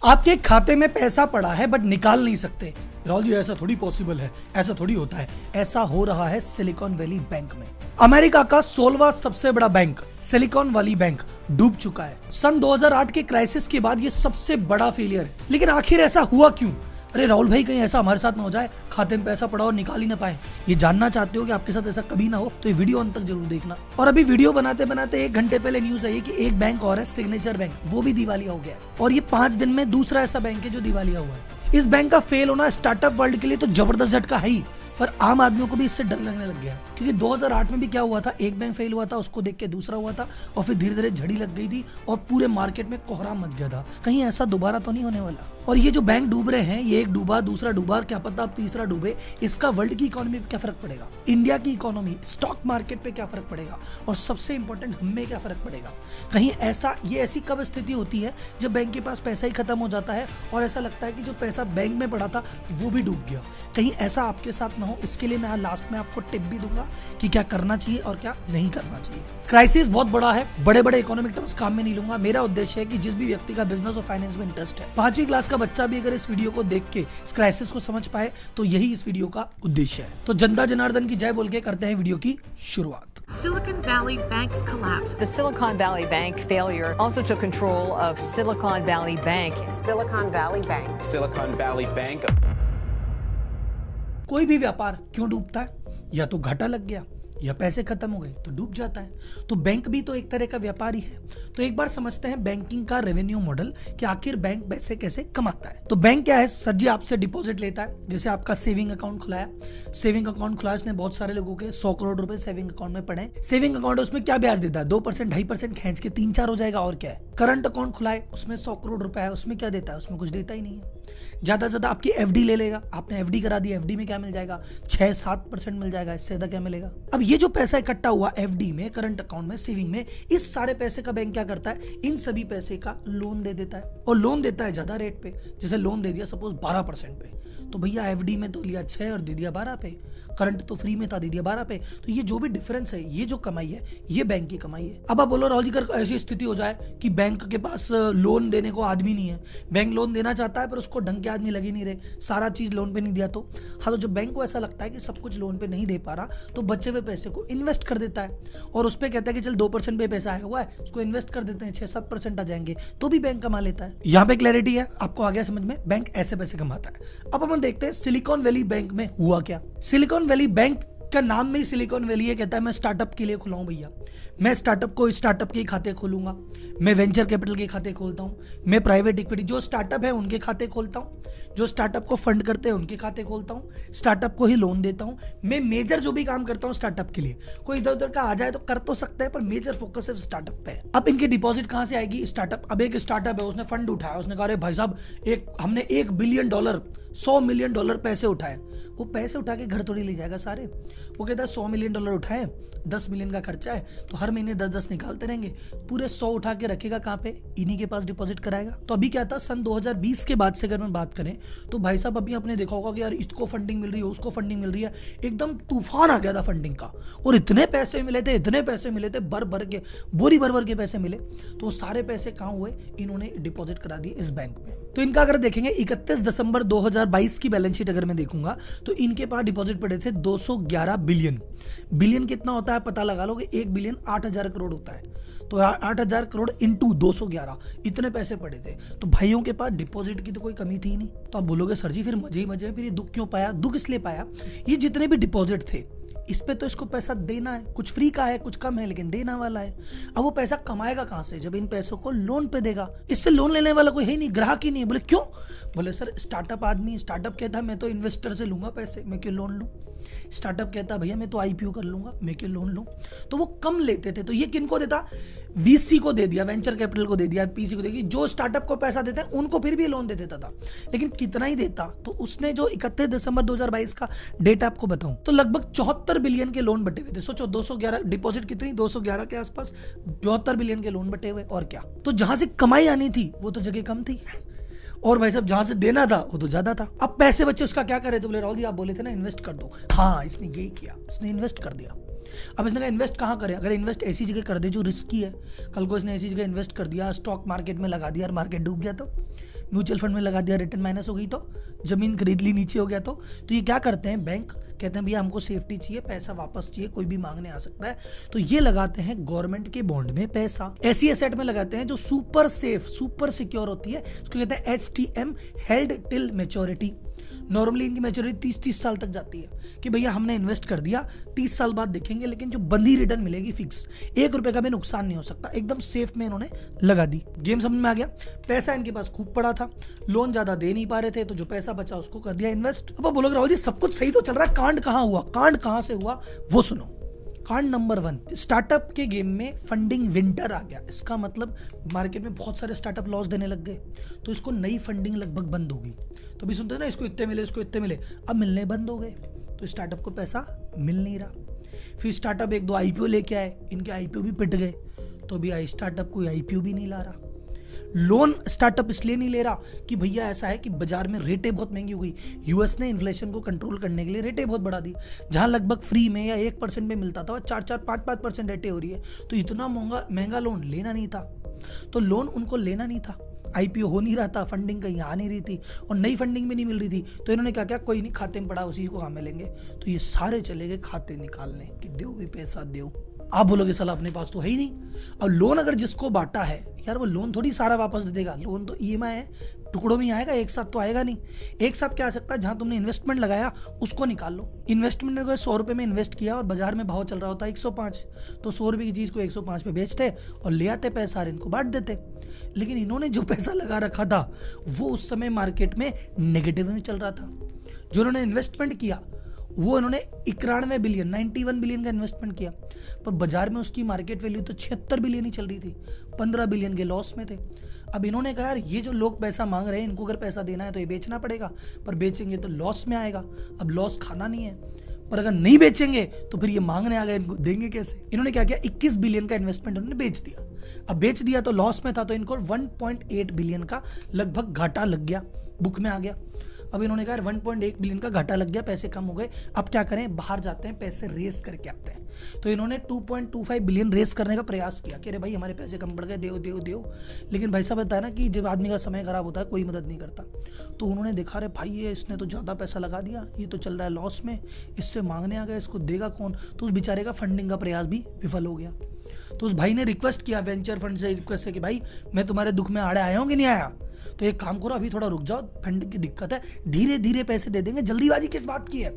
आपके खाते में पैसा पड़ा है बट निकाल नहीं सकते। राहुल जी ऐसा थोड़ी पॉसिबल है, ऐसा थोड़ी होता है। ऐसा हो रहा है सिलिकॉन वैली बैंक में। अमेरिका का 16वां सबसे बड़ा बैंक सिलिकॉन वैली बैंक डूब चुका है। सन 2008 के क्राइसिस के बाद ये सबसे बड़ा फेलियर है। लेकिन आखिर ऐसा हुआ क्यों? अरे राहुल भाई, कहीं ऐसा हमारे साथ ना हो जाए, खाते में पैसा पड़ा और निकाल ही ना पाए। ये जानना चाहते हो कि आपके साथ ऐसा कभी ना हो तो ये वीडियो अंत तक जरूर देखना। और अभी वीडियो बनाते बनाते 1 घंटे पहले न्यूज आई कि एक बैंक और है सिग्नेचर बैंक, वो भी दिवालिया हो गया है। और ये 5 दिन में दूसरा ऐसा बैंक है जो दिवालिया हुआ है। इस बैंक का फेल होना स्टार्टअप वर्ल्ड के लिए तो जबरदस्त झटका है ही, पर आम आदमियों को भी इससे डर लगने लग गया। क्योंकि 2008 में भी क्या हुआ था, एक बैंक फेल हुआ था, उसको देख के दूसरा हुआ था और फिर धीरे धीरे झड़ी लग गई थी और पूरे मार्केट में कोहराम मच गया था। कहीं ऐसा दोबारा तो नहीं होने वाला। और ये जो बैंक डूब रहे हैं, ये एक डूबा, दूसरा डूबा, क्या पता अब तीसरा डूबे, इसका वर्ल्ड की इकोनॉमी पे क्या फर्क पड़ेगा, इंडिया की इकोनॉमी, स्टॉक मार्केट पे क्या फर्क पड़ेगा, और सबसे इंपॉर्टेंट हमें क्या फर्क पड़ेगा। कहीं ऐसी कब स्थिति होती है जब बैंक के पास पैसा ही खत्म हो जाता है और ऐसा लगता है कि जो पैसा बैंक में पड़ा था वो भी डूब गया। कहीं ऐसा आपके साथ ना हो, इसके लिए मैं लास्ट में आपको टिप भी दूंगा कि क्या करना चाहिए और क्या नहीं करना चाहिए। क्राइसिस बहुत बड़ा है, बड़े बड़े इकोनॉमिक टर्म्स काम में नहीं लूंगा। मेरा उद्देश्य है कि जिस भी व्यक्ति का बिजनेस और फाइनेंस में इंटरेस्ट है, 5वीं क्लास का बच्चा भी अगर इस वीडियो को देख के इस क्राइसिस को समझ पाए तो यही इस वीडियो का उद्देश्य है। तो जनता जनार्दन की जय बोल के करते हैं वीडियो की शुरुआत। Silicon Valley Bank's collapse. The Silicon Valley Bank failure also took control of Silicon Valley Bank. Silicon Valley Bank. Silicon Valley Bank. कोई भी व्यापार क्यों डूबता है? या तो घाटा लग गया या पैसे खत्म हो गए तो डूब जाता है। तो बैंक भी तो एक तरह का व्यापारी है। तो एक बार समझते हैं बैंकिंग का रेवेन्यू मॉडल कि आखिर बैंक पैसे कैसे कमाता है। तो बैंक क्या है सर जी, आपसे डिपॉजिट लेता है। जैसे आपका सेविंग अकाउंट खुलाया, सेविंग अकाउंट खुला, इसने बहुत सारे लोगों के 100 करोड़ रुपए सेविंग अकाउंट में पड़े। सेविंग अकाउंट उसमें क्या ब्याज देता है? 2%, 2.5% खींच के 3-4 हो जाएगा। और क्या है? करंट अकाउंट खुलाए, उसमें 100 करोड़ रुपए है, उसमें क्या देता है? उसमें कुछ देता ही नहीं है। ज्यादा से ज्यादा आपकी एफडी ले लेगा। आपने एफडी करा दी, एफडी में क्या मिल जाएगा? 6-7% मिल जाएगा। इससे ज्यादा क्या मिलेगा? अब ये जो पैसा इकट्ठा हुआ एफडी में, करंट अकाउंट में, सेविंग में, इस सारे पैसे का बैंक क्या करता है? इन सभी पैसे का लोन दे देता है। और लोन देता है ज्यादा रेट पे। जैसे लोन दे दिया सपोज 12% पे, तो भैया एफडी में तो लिया 6 और दे दिया 12 पे। करंट तो फ्री में था, दे दिया 12 पे। तो ये जो भी डिफरेंस है, ये जो कमाई है, ये बैंक की कमाई है। अब आप बोलो राहुल जी, कर ऐसी स्थिति हो जाए कि बैंक के पास लोन देने को आदमी नहीं है, बैंक लोन देना चाहता है पर उसको ढंग के आदमी लगे नहीं रहे, सारा चीज लोन पे नहीं दिया तो हाँ, तो जब बैंक को ऐसा लगता है कि सब कुछ लोन पे नहीं दे पा रहा, तो बचे हुए पैसे को इन्वेस्ट कर देता है और उस पर कहता है कि चल 2% पे पैसा आया हुआ है, उसको इन्वेस्ट कर देते हैं, 6-7% आ जाएंगे, तो भी बैंक कमा लेता है। यहाँ पे क्लैरिटी है, आपको आ गया समझ में? बैंक ऐसे पैसे कमाता है। अब अपन देखते हैं सिलिकॉन वैली बैंक में हुआ क्या। सिलिकॉन वैली बैंक का नाम में ही सिलिकॉन वैली है, कहता है मैं स्टार्टअप के लिए खुला हूं भैया, मैं स्टार्टअप के खाते खोलूंगा, मैं वेंचर कैपिटल के खाते खोलता हूं, मैं प्राइवेट इक्विटी जो स्टार्टअप है उनके खाते खोलता हूं, जो स्टार्टअप को फंड करते हैं उनके खाते खोलता हूं, स्टार्टअप को ही लोन देता हूं। मैं मेजर जो भी काम करता हूं स्टार्टअप के लिए, कोई इधर उधर का आ जाए तो कर तो सकता है, पर मेजर फोकस सिर्फ स्टार्टअप पे है। अब इनकी डिपॉजिट कहां से आएगी? स्टार्टप। अब एक स्टार्टअप है, उसने फंड उठाया, उसने कहा अरे भाई साहब, हमने $1 बिलियन, $100 मिलियन पैसे उठाए। वो पैसे उठा के घर थोड़ी ले जाएगा सारे। वो कहता है $100 मिलियन उठाए, 10 मिलियन का खर्चा है, तो हर महीने 10-10 निकालते रहेंगे, पूरे 100 उठा के रखेगा कहाँ पे? इन्हीं के पास डिपॉजिट कराएगा। तो अभी क्या था, सन 2020 के बाद से अगर मैं बात करें तो भाई साहब अभी आपने देखा होगा कि यार इसको फंडिंग मिल रही है, उसको फंडिंग मिल रही है, एकदम तूफान आ गया था फंडिंग का। और इतने पैसे मिले थे, भर के बोरी भर के पैसे मिले। तो सारे पैसे कहाँ हुए? इन्होंने डिपॉजिट करा दिए इस बैंक में। तो इनका अगर देखेंगे 31 दिसंबर 2022 की बैलेंस शीट अगर मैं देखूंगा तो इनके पास डिपॉजिट पड़े थे 211 बिलियन। बिलियन कितना होता है पता लगा लो कि 1 बिलियन 8,000 करोड़ होता है। तो 8,000 करोड़ इंटू 211, इतने पैसे पड़े थे। तो भाइयों के पास डिपॉजिट की तो कोई कमी थी ही नहीं। तो आप बोलोगे सर जी फिर मजे ही मजे, फिर ये दुख क्यों पाया? दुख इसलिए पाया, ये जितने भी डिपॉजिट थे इस पे तो इसको पैसा देना है, कुछ फ्री का है, कुछ कम है, लेकिन देना वाला है। अब वो पैसा कमाएगा कहां से? जब इन पैसों को लोन पे देगा। इससे लोन लेने वाला कोई है नहीं, ग्राहक ही नहीं है। बोले क्यों? बोले सर स्टार्टअप आदमी, स्टार्टअप कहता है मैं तो इन्वेस्टर से लूंगा पैसे, मैं क्यों लोन लूं? स्टार्टअप कहता भैया मैं तो आईपीओ कर लूंगा, मैं क्यों लोन लूं? तो वो कम लेते थे। तो ये किनको देता? वीसी को दे दिया, वेंचर कैपिटल को दे दिया, पीसी को दे दिया। जो स्टार्टअप को पैसा देते हैं उनको फिर भी लोन दे देता था, लेकिन कितना ही देता? तो उसने जो 31 दिसंबर 2022 का डेट आपको बताऊं तो लगभग 74 बिलियन के लोन बटे हुए थे। सोचो 211 डिपॉजिट कितनी? 211 के आसपास 74 बिलियन के लोन बटे हुए। और क्या? तो जहां से कमाई आनी थी वो तो जगह कम थी, और भाई साहब जहां से देना था वो तो ज्यादा था। अब पैसे बच्चे उसका क्या करे? तो बोले राहुल जी आप बोले थे ना इन्वेस्ट कर दो। हाँ, इसने यही किया, इसने इन्वेस्ट कर दिया। अब इसने कहा इन्वेस्ट कहाँ करें, अगर इन्वेस्ट ऐसी जगह कर दे जो रिस्की है, कल को इसने ऐसी जगह इन्वेस्ट कर दिया, स्टॉक मार्केट में लगा दिया और मार्केट डूब गया तो, म्यूचुअल फंड में लगा दिया, रिटर्न माइनस हो गई तो, जमीन खरीद ली नीचे हो गया तो ये क्या करते हैं, बैंक कहते हैं भैया हमको सेफ्टी चाहिए, पैसा वापस चाहिए, कोई भी मांगने आ सकता है, तो ये लगाते हैं गवर्नमेंट के बॉन्ड में पैसा, ऐसी एसेट में लगाते हैं जो सुपर सेफ, सुपर सिक्योर होती है, उसको कहते हैं HTM, held till maturity. Normally इनकी मैच्योरिटी 30 साल तक जाती है कि भैया हमने इन्वेस्ट कर दिया, 30 साल बाद देखेंगे, लेकिन जो बंदी रिटर्न मिलेगी फिक्स, 1 रुपए का भी नुकसान नहीं हो सकता, एकदम सेफ में इन्होंने लगा दी। गेम समझ में आ गया। पैसा इनके पास खूब पड़ा था, लोन ज्यादा दे नहीं पा रहे थे, तो जो पैसा बचा उसको कर दिया इन्वेस्ट। अब बोलोगे राहुल जी सब कुछ सही तो चल रहा है, कांड कहाँ हुआ, कांड कहाँ से हुआ वो सुनो। कांड नंबर 1, स्टार्टअप के गेम में फंडिंग विंटर आ गया। इसका मतलब मार्केट में बहुत सारे स्टार्टअप लॉस देने लग गए, तो इसको नई फंडिंग लगभग बंद होगी। तो भी सुनते हैं ना, इसको इतने मिले, इसको इतने मिले, अब मिलने बंद हो गए, तो स्टार्टअप को पैसा मिल नहीं रहा। फिर स्टार्टअप 1-2 IPO लेके आए, इनके IPO भी पिट गए, तो भी स्टार्टअप कोई IPO भी नहीं ला रहा। लोन स्टार्टअप इसलिए नहीं ले रहा कि भैया ऐसा है कि बाजार में रेटें बहुत महंगी हो गई, यूएस ने इन्फ्लेशन को कंट्रोल करने के लिए रेटें बहुत बढ़ा दी, जहां लगभग फ्री में या 1% में मिलता था, 4-4, 5-5% रेटें हो रही है, तो इतना महंगा लोन लेना नहीं था, तो लोन उनको लेना नहीं था, IPO हो नहीं रहा था, फंडिंग कहीं आ नहीं रही थी और नई फंडिंग भी नहीं मिल रही थी, तो इन्होंने क्या किया, कोई नहीं खाते में पड़ा उसी को काम में लेंगे, तो ये सारे चले गए खाते निकालने कि दो भी पैसा दो। आप बोलोगे साला अपने पास तो है ही नहीं। अब लोन अगर जिसको बांटा है यार, वो लोन थोड़ी सारा वापस दे देगा, लोन तो EMI है, टुकड़ों में आएगा, एक साथ तो आएगा नहीं। एक साथ क्या आ सकता है, जहां तुमने इन्वेस्टमेंट लगाया उसको निकाल लो। इन्वेस्टमेंट में 100 रुपए में इन्वेस्ट किया और बाजार में भाव चल रहा होता है 105, तो 100 रुपए की चीज को 105 पे बेचते और ले आते पैसा और इनको बांट देते। लेकिन इन्होंने जो पैसा लगा रखा था वो उस समय मार्केट में नेगेटिव में चल रहा था। जो इन्होंने इन्वेस्टमेंट किया वो इन्होंने 91 बिलियन 91 बिलियन का इन्वेस्टमेंट किया, पर बाजार में उसकी मार्केट वैल्यू तो 76 बिलियन ही चल रही थी, 15 बिलियन के लॉस में थे। अब इन्होंने कहा यार ये जो लोग पैसा मांग रहे हैं, इनको अगर पैसा देना है तो ये बेचना पड़ेगा, पर बेचेंगे तो लॉस में आएगा, अब लॉस खाना नहीं है, पर अगर नहीं बेचेंगे तो फिर ये मांगने आ गए, इनको देंगे कैसे। इन्होंने क्या किया, 21 बिलियन का इन्वेस्टमेंट उन्होंने बेच दिया। अब बेच दिया तो लॉस में था, तो इनको 1.8 बिलियन का लगभग घाटा लग गया, बुक में आ गया। अब इन्होंने कहा 1.1 बिलियन का घाटा लग गया, पैसे कम हो गए, अब क्या करें, बाहर जाते हैं, पैसे रेस करके आते हैं। तो इन्होंने 2.25 बिलियन रेस करने का प्रयास किया कि अरे भाई हमारे पैसे कम पड़ गए, देओ। लेकिन भाई साहब बताया ना कि जब आदमी का समय खराब होता है कोई मदद नहीं करता, तो उन्होंने देखा रे भाई ये इसने तो ज़्यादा पैसा लगा दिया, ये तो चल रहा है लॉस में, इससे मांगने आ गया, इसको देगा कौन। तो उस बेचारे का फंडिंग का प्रयास भी विफल हो गया। तो उस भाई ने रिक्वेस्ट किया वेंचर फंड से, रिक्वेस्ट है कि भाई मैं तुम्हारे दुख में आड़े आया हूँ कि नहीं आया, तो एक काम करो अभी थोड़ा रुक जाओ, फंडिंग की दिक्कत है, धीरे धीरे पैसे दे देंगे, जल्दीबाजी किस बात की है।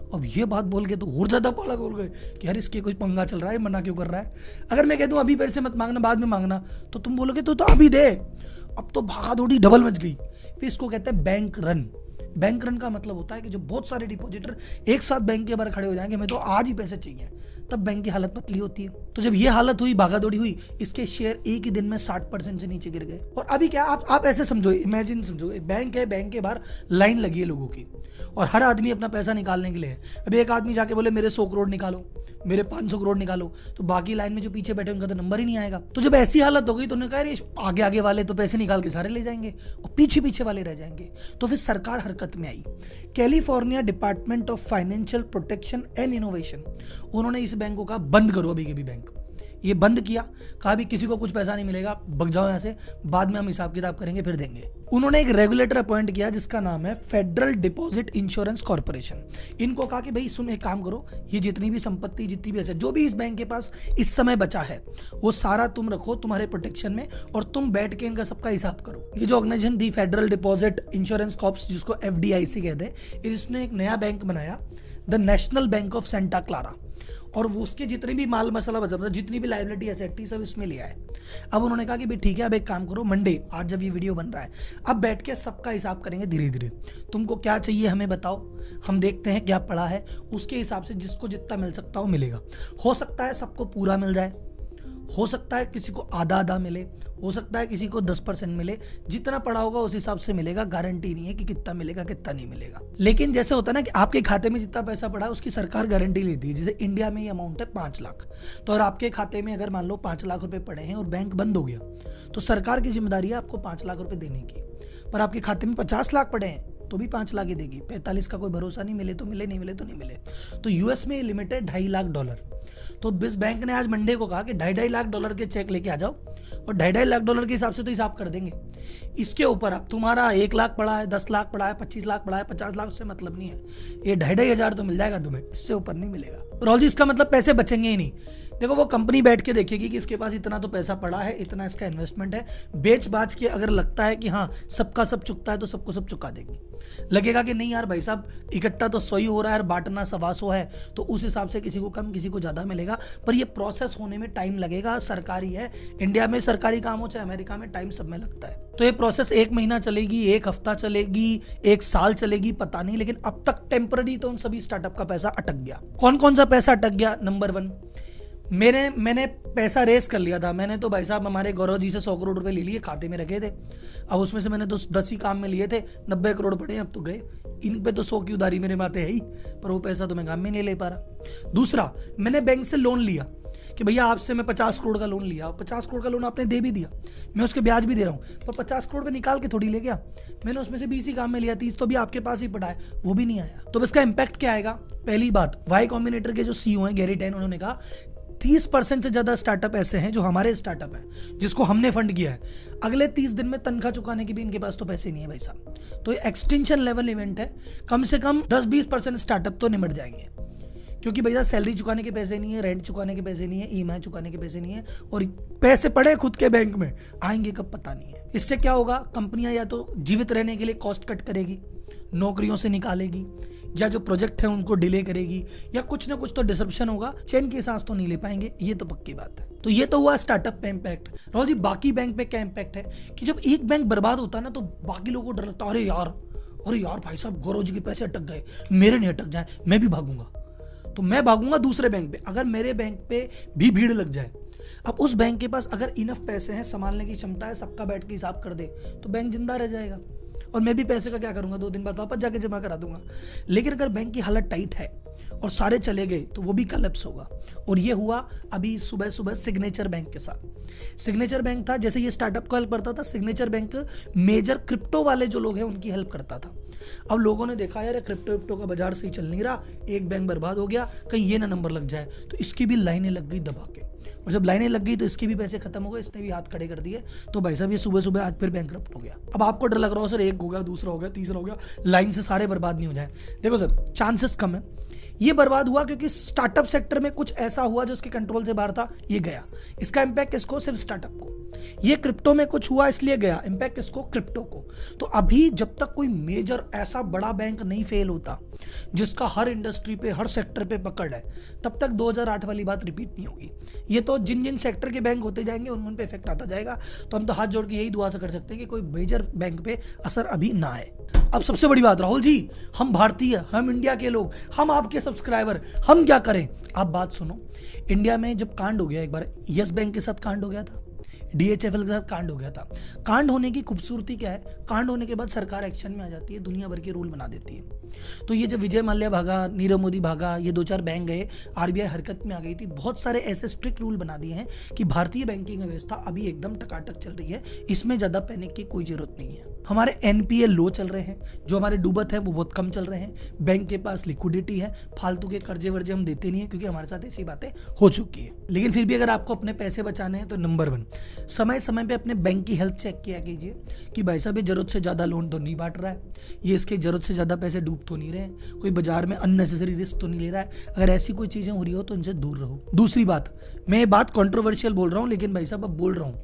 अब ये बात बोल के तो और ज्यादा पाला बोल गए कि यार इसके कोई पंगा चल रहा है, मना क्यों कर रहा है। अगर मैं कह दूं अभी पैसे मत मांगना बाद में मांगना, तो तुम बोलोगे तो अभी दे। अब तो भागा दौड़ी डबल मच गई। फिर इसको कहते हैं बैंक रन। बैंक रन का मतलब होता है कि जो बहुत सारे डिपॉजिटर एक साथ बैंक के बाहर खड़े हो जाएंगे, मैं तो आज ही पैसे चाहिए, तब बैंक की हालत पतली होती है। तो जब ये हालत हुई, भागादौड़ी हुई, इसके शेयर एक ही दिन में 60% से नीचे गिर गए। और अभी क्या आप ऐसे समझो, इमेजिन समझो, बैंक है, बैंक के बाहर लाइन लगी है लोगों की और हर आदमी अपना पैसा निकालने के लिए है। अभी एक आदमी जाके बोले मेरे 100 करोड़ निकालो, मेरे 500 करोड़ निकालो, तो बाकी लाइन में जो पीछे बैठे उनका तो नंबर ही नहीं आएगा। तो जब ऐसी हालत हो गई तो उन्होंने कहा आगे आगे वाले तो पैसे निकाल के सारे ले जाएंगे और पीछे पीछे वाले रह जाएंगे। तो फिर सरकार हरकत में आई। California Department of Financial Protection and Innovation, उन्होंने इस बैंक को कहा बंद करो अभी के भी बैंक। ये बंद किया, कहा भी किसी को कुछ पैसा नहीं मिलेगा, भग जाओ यहाँ से, बाद में हम हिसाब किताब करेंगे फिर देंगे। उन्होंने एक रेगुलेटर अपॉइंट किया जिसका नाम है फेडरल डिपॉजिट इंश्योरेंस कॉर्पोरेशन। इनको कहा कि भाई सुन एक काम करो, ये जितनी भी संपत्ति, जितनी भी ऐसे जो भी इस बैंक के पास इस समय बचा है वो सारा तुम रखो तुम्हारे प्रोटेक्शन में और तुम बैठ के इनका सबका हिसाब करो। ये जो ऑर्गेनाइजेशन थी फेडरल डिपॉजिट इंश्योरेंस कॉर्प्स, जिसको FDIC कहते हैं, इसने एक नया बैंक बनाया, the national bank of Santa Clara, और वो उसके जितने भी माल मसाला बचा, जितनी भी लाइबिलिटी एसेट थी सब इसमें लिया है। अब उन्होंने कहा कि भाई ठीक है, अब एक काम करो, मंडे आज जब ये वीडियो बन रहा है, अब बैठ के सबका हिसाब करेंगे धीरे धीरे, तुमको क्या चाहिए हमें बताओ, हम देखते हैं क्या पड़ा है, उसके हिसाब से जिसको जितना मिल सकता हो मिलेगा। हो सकता है सबको पूरा मिल जाए, हो सकता है किसी को आधा आधा मिले, हो सकता है किसी को 10% मिले, जितना पड़ा होगा उस हिसाब से मिलेगा। गारंटी नहीं है कि कितना मिलेगा कितना नहीं मिलेगा। लेकिन जैसे होता है ना कि आपके खाते में जितना पैसा पड़ा है उसकी सरकार गारंटी लेती है। जैसे इंडिया में ये अमाउंट है 5 लाख, तो अगर आपके खाते में अगर मान लो 5 लाख रुपए पड़े हैं और बैंक बंद हो गया, तो सरकार की जिम्मेदारी है आपको 5 लाख रुपए देने की। पर आपके खाते में 50 लाख पड़े हैं तो भी 5 लाख ही देगी, 45 का कोई भरोसा नहीं, मिले तो मिले, नहीं मिले तो नहीं मिले। तो US में लिमिट है $2.5 लाख। तो इस बैंक ने आज मंडे को कहा कि $2.5 लाख के चेक लेके आ जाओ, और $2.5 लाख के हिसाब से तो हिसाब कर देंगे। इसके ऊपर अब तुम्हारा 1 लाख पड़ा है, 10 लाख पड़ा है, 25 लाख पड़ा है, 50 लाख से मतलब नहीं है, ये 2,500 तो मिल जाएगा तुम्हें, इससे ऊपर नहीं मिलेगा। राहुल जी इसका मतलब पैसे बचेंगे ही नहीं। देखो वो कंपनी बैठ के देखेगी कि इसके पास इतना तो पैसा पड़ा है, इतना इसका इन्वेस्टमेंट है, बेच बाच के अगर लगता है कि हाँ सबका सब चुकता है तो सबको सब चुका देगी। लगेगा कि नहीं यार भाई साहब इकट्ठा तो 100 ही हो रहा है, बांटना 125 है, तो उस हिसाब से किसी को कम किसी को ज्यादा मिलेगा, पर ये प्रोसेस होने में टाइम लगेगा। सरकारी है, इंडिया में सरकारी काम हो चाहे अमेरिका में, टाइम सब में लगता है। तो ये प्रोसेस 1 महीना चलेगी, 1 हफ्ता चलेगी, 1 साल चलेगी, पता नहीं, लेकिन अब तक टेम्पररी तो उन सभी स्टार्टअप का पैसा अटक गया। कौन कौन सा पैसा अटक गया? नंबर 1, मैंने पैसा रेस कर लिया था। मैंने तो भाई साहब हमारे गौरव जी से 100 करोड़ रुपए ले लिए, खाते में रखे थे। अब उसमें से मैंने तो 10 ही काम में लिए थे, 90 करोड़ पड़े, अब तो गए। इन पे तो 100 की उधारी मेरे माथे है ही, पर वो पैसा तो मैं काम में नहीं ले पा रहा। दूसरा, मैंने बैंक से लोन लिया कि भैया आपसे मैं 50 करोड़ का लोन लिया, 50 करोड़ का लोन आपने दे भी दिया, मैं उसके ब्याज भी दे रहा हूँ, पर 50 करोड़ में निकाल के थोड़ी ले गया, मैंने उसमें से 20 ही काम में लिया, 30 तो भी आपके पास ही पड़ा है, वो भी नहीं आया। तो इसका इम्पैक्ट क्या आएगा? पहली बात, वाई कॉम्बिनेटर के जो सीईओ हैं गैरी टेन, उन्होंने कहा 30% से ज्यादा स्टार्टअप ऐसे हैं जो हमारे स्टार्टअप हैं जिसको हमने फंड किया है, अगले 30 दिन में तनख्वाह चुकाने की भी इनके पास तो पैसे नहीं है भाई साहब। तो ये एक्सटेंशन लेवल इवेंट है, कम से कम 10-20% स्टार्टअप तो निमट जाएंगे, क्योंकि भैया सैलरी चुकाने के पैसे नहीं है, रेंट चुकाने के पैसे नहीं है, ईएमआई चुकाने के पैसे नहीं है, और पैसे पड़े खुद के बैंक में, आएंगे कब पता नहीं है। इससे क्या होगा? कंपनियां या तो जीवित रहने के लिए कॉस्ट कट करेगी, नौकरियों से निकालेगी, या जो प्रोजेक्ट है उनको डिले करेगी, या कुछ ना कुछ तो डिसरप्शन होगा, चैन की सांस तो नहीं ले पाएंगे, ये तो पक्की बात है। तो ये तो हुआ स्टार्टअप पे इम्पैक्ट। राहुल जी बाकी बैंक पे क्या इम्पैक्ट है कि जब एक बैंक बर्बाद होता है ना तो बाकी लोगों को डर लगता है, अरे यार भाई साहब गौरव जी के पैसे अटक गए, मेरे नहीं अटक जाए, मैं भी भागूंगा, तो मैं भागूंगा दूसरे बैंक पे। अगर मेरे बैंक पे भी भीड़ लग जाए, अब उस बैंक के पास अगर इनफ पैसे हैं, संभालने की क्षमता है, सबका बैठ के हिसाब कर दे, तो बैंक जिंदा रह जाएगा, और मैं भी पैसे का क्या करूंगा, 2 दिन बाद वापस जाके जमा करा दूंगा। लेकिन अगर बैंक की हालत टाइट है और सारे चले गए तो वो भी कलेप्स होगा, और ये हुआ अभी सुबह सुबह सिग्नेचर बैंक के साथ। सिग्नेचर बैंक था, जैसे ये स्टार्टअप को हेल्प करता था, सिग्नेचर बैंक मेजर क्रिप्टो वाले जो लोग हैं उनकी हेल्प करता था। अब लोगों ने देखा यार क्रिप्टो का बाजार सही चल नहीं रहा, एक बैंक बर्बाद हो गया, कहीं ये ना नंबर लग जाए, तो इसकी भी लाइनें लग गई दबा के, और जब लाइनें लग गई तो इसके भी पैसे खत्म हो गए, इसने भी हाथ खड़े कर दिए, तो भाई साहब ये सुबह सुबह आज फिर बैंकरप्ट हो गया। अब आपको डर लग रहा हो सर एक हो गया, दूसरा हो गया, तीसरा हो गया, लाइन से सारे बर्बाद नहीं हो जाए। देखो सर चांसेस कम है, ये बर्बाद हुआ क्योंकि स्टार्टअप सेक्टर में कुछ ऐसा हुआ जो उसके कंट्रोल से बाहर था, ये गया। इसका इंपैक्ट किसको? सिर्फ स्टार्टअप को। ये क्रिप्टो में कुछ हुआ इसलिए गया, इंपैक्ट किसको? क्रिप्टो को। तो अभी जब तक कोई मेजर ऐसा बड़ा बैंक नहीं फेल होता जिसका हर इंडस्ट्री पे हर सेक्टर पे पकड़ है, तब तक 2008 वाली बात रिपीट नहीं होगी। ये तो जिन जिन सेक्टर के बैंक होते जाएंगे उन पे इफेक्ट आता जाएगा। तो हम तो हाथ जोड़ के यही दुआ से कर सकते हैं कि कोई मेजर बैंक पे असर अभी ना आए। अब सबसे बड़ी बात राहुल जी, हम भारतीय, हम इंडिया के लोग, हम आपके सब्सक्राइबर, हम क्या करें? आप बात सुनो, इंडिया में जब कांड हो गया, एक बार यस बैंक के साथ कांड हो गया था, DHFL के साथ कांड हो गया था। कांड होने की खूबसूरती क्या है? कांड होने के बाद सरकार एक्शन में आ जाती है, दुनिया भर के रूल बना देती है। तो ये जब विजय माल्या भागा, नीरव मोदी भागा, ये 2-4 बैंक गए, RBI हरकत में आ गई थी, बहुत सारे ऐसे स्ट्रिक्ट रूल बना दिए हैं कि भारतीय बैंकिंग व्यवस्था अभी एकदम टकाटक चल रही है, इसमें ज्यादा पैनिक की कोई जरूरत नहीं है। हमारे NPA लो चल रहे हैं, जो हमारे डूबत है वो बहुत कम चल रहे हैं, बैंक के पास लिक्विडिटी है, फालतू के कर्जे वर्जे हम देते नहीं है क्योंकि हमारे साथ ऐसी बातें हो चुकी है। लेकिन फिर भी अगर आपको अपने पैसे बचाने हैं तो नंबर 1, समय समय पे अपने बैंक की हेल्थ चेक किया कीजिए कि भाई साहब ये जरूरत से ज्यादा लोन तो नहीं बांट रहा है, ये इसके जरूरत से ज्यादा पैसे डूब तो नहीं रहे हैं, कोई बाजार में अननेसेसरी रिस्क तो नहीं ले रहा है। अगर ऐसी कोई चीजें हो रही हो तो इनसे दूर रहो। दूसरी बात, मैं ये बात कंट्रोवर्शियल बोल रहा हूं, लेकिन भाई साहब अब बोल रहा हूं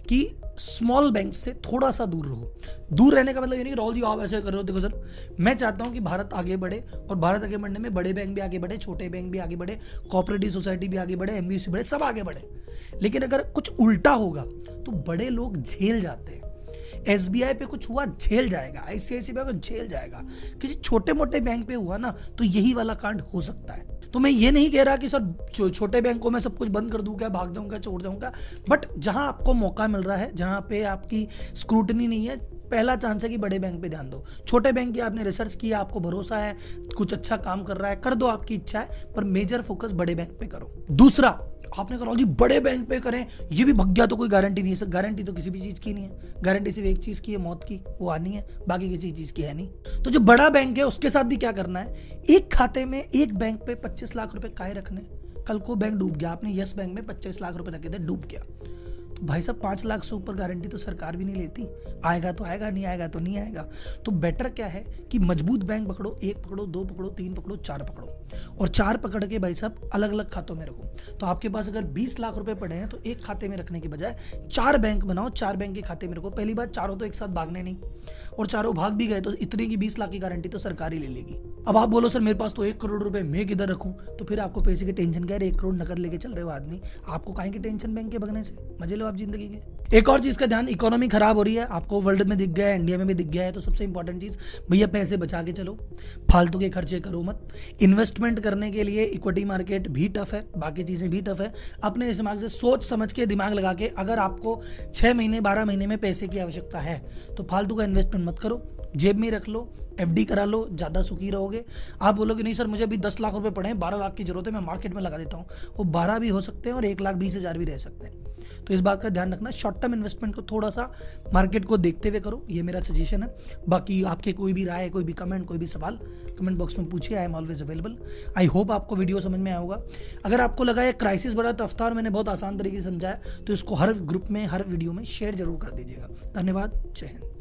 कि स्मॉल बैंक से थोड़ा सा दूर रहो। दूर रहने का मतलब ये नहीं राहुल जी आप ऐसे कर रहे हो। देखो सर, मैं चाहता हूं कि भारत आगे बढ़े, और भारत आगे बढ़ने में बड़े बैंक भी आगे बढ़े, छोटे बैंक भी आगे बढ़े, कोऑपरेटिव सोसाइटी भी आगे बढ़े, MUFC बढ़े, सब आगे बढ़े। लेकिन अगर कुछ उल्टा होगा तो बड़े लोग झेल जाते हैं। SBI पे कुछ हुआ झेल जाएगा, ICICI बैंक को झेल जाएगा, किसी छोटे मोटे बैंक पे हुआ ना तो यही वाला कांड हो सकता है। तो मैं ये नहीं कह रहा कि सर छोटे बैंक को मैं सब कुछ बंद कर दूंगा, भाग जाऊंगा, छोड़ जाऊंगा, बट जहां आपको मौका मिल रहा है, जहां पे आपकी स्क्रूटनी नहीं है, पहला चांस है कि बड़े बैंक पे ध्यान दो। छोटे बैंक की आपने रिसर्च किया, आपको भरोसा है कुछ अच्छा काम कर रहा है, कर दो, आपकी इच्छा है, पर मेजर फोकस बड़े बैंक पे करो। दूसरा, आपने कहा जी बड़े बैंक पे करें, ये भी भग गया तो कोई गारंटी नहीं है। सर गारंटी तो किसी भी चीज की नहीं है, गारंटी सिर्फ एक चीज की है, मौत की, वो आनी है, बाकी किसी चीज की है नहीं। तो जो बड़ा बैंक है उसके साथ भी क्या करना है, एक खाते में एक बैंक पे 25 लाख रुपए काहे रखने, कल को बैंक डूब गया, आपने यस बैंक में 25 लाख रुपए रखे थे, डूब गया, तो भाई साहब 5 लाख से ऊपर गारंटी तो सरकार भी नहीं लेती। आएगा तो आएगा, नहीं आएगा तो नहीं आएगा। तो बेटर क्या है कि मजबूत बैंक पकड़ो, 1 पकड़ो, 2 पकड़ो, 3 पकड़ो, 4 पकड़ो, और 4 पकड़ के भाई साहब अलग अलग खातों में रखो। तो आपके पास अगर 20 लाख रुपए पड़े हैं तो एक खाते में रखने के बजाय 4 बैंक बनाओ, 4 बैंक के खाते में रखो। पहली बात, चारों तो एक साथ भागने नहीं, और चारों भाग भी गए तो इतने की 20 लाख की गारंटी तो सरकार ही ले लेगी। अब आप बोलो सर मेरे पास तो 1 करोड़ रुपए, मैं किधर रखूं? तो फिर आपको पैसे की टेंशन क्या है? 1 करोड़ नकद लेके चल रहे हो आदमी, आपको काहे की टेंशन बैंक के भगने से? मजे लो आप जिंदगी के। एक और चीज का ध्यान, इकोनॉमी खराब हो रही है, आपको वर्ल्ड में दिख गया है, इंडिया में भी दिख गया है, तो सबसे इंपॉर्टेंट चीज भैया पैसे बचा के चलो, फालतू के खर्चे करो मत। इन्वेस्टमेंट करने के लिए इक्विटी मार्केट भी टफ है, बाकी चीजें भी टफ है। अपने दिमाग से सोच समझ के, दिमाग लगा के, अगर आपको 6 महीने 12 महीने में पैसे की आवश्यकता है तो फालतू का इन्वेस्टमेंट मत करो, जेब में रख लो, एफडी करा लो, ज़्यादा सुखी रहोगे। आप बोलोगे नहीं सर मुझे अभी 10 लाख रुपए पड़े हैं, 12 लाख की जरूरत है, मैं मार्केट में लगा देता हूँ, वो 12 भी हो सकते हैं और 1,20,000 भी रह सकते हैं। तो इस बात का ध्यान रखना, शॉर्ट टर्म इन्वेस्टमेंट को थोड़ा सा मार्केट को देखते हुए करो, ये मेरा सजेशन है। बाकी आपके कोई भी राय, कोई भी कमेंट, कोई भी सवाल कमेंट बॉक्स में पूछिए, I am always available. I hope आपको वीडियो समझ में आया होगा। अगर आपको लगा ये क्राइसिस बड़ा टफ था और मैंने बहुत आसान तरीके से समझाया, तो इसको हर ग्रुप में, हर वीडियो में शेयर जरूर कर दीजिएगा। धन्यवाद, जय हिंद।